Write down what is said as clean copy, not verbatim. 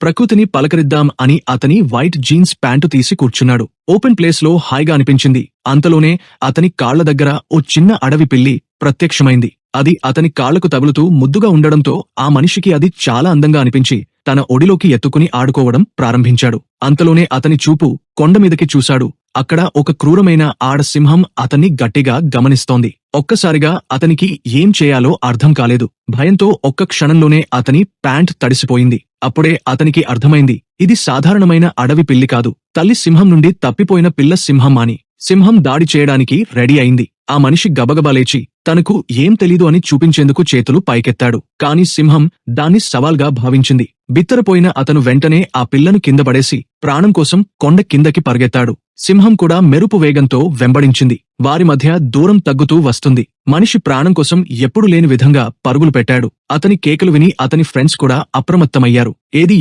ప్రకృతిని పలకరిద్దాం అని అతని వైట్ జీన్స్ ప్యాంటు తీసి కూర్చున్నాడు. ఓపెన్ ప్లేస్ లో హాయిగా అనిపించింది. అంతలోనే అతని కాళ్ల దగ్గర ఓ చిన్న అడవి పిల్లి ప్రత్యక్షమైంది. అది అతని కాళ్లకు తగులుతూ ముద్దుగా ఉండడంతో ఆ మనిషికి అది చాలా అందంగా అనిపించి తన ఒడిలోకి ఎత్తుకుని ఆడుకోవడం ప్రారంభించాడు. అంతలోనే అతని చూపు కొండమీదకి చూశాడు. అక్కడ ఒక క్రూరమైన ఆడసింహం అతన్ని గట్టిగా గమనిస్తోంది. ఒక్కసారిగా అతనికి ఏం చేయాలో అర్థం కాలేదు. భయంతో ఒక్క క్షణంలోనే అతని ప్యాంట్ తడిసిపోయింది. అప్పుడే అతనికి అర్థమైంది, ఇది సాధారణమైన అడవి పిల్లి కాదు, తల్లి సింహం నుండి తప్పిపోయిన పిల్ల సింహం అని. సింహం దాడి చేయడానికి రెడీ అయింది. ఆ మనిషి గబగబా లేచి తనకు ఏం తెలీదు అని చూపించేందుకు చేతులు పైకెత్తాడు. కాని సింహం దాన్ని సవాల్గా భావించింది. బిత్తరపోయిన అతను వెంటనే ఆ పిల్లను కిందపడేసి ప్రాణం కోసం కొండ కిందకి పరిగెత్తాడు. సింహం కూడా మెరుపు వేగంతో వెంబడించింది. వారి మధ్య దూరం తగ్గుతూ వస్తుంది. మనిషి ప్రాణం కోసం ఎప్పుడు లేని విధంగా పరుగులు పెట్టాడు. అతని కేకలు విని అతని ఫ్రెండ్స్ కూడా అప్రమత్తమయ్యారు. ఏది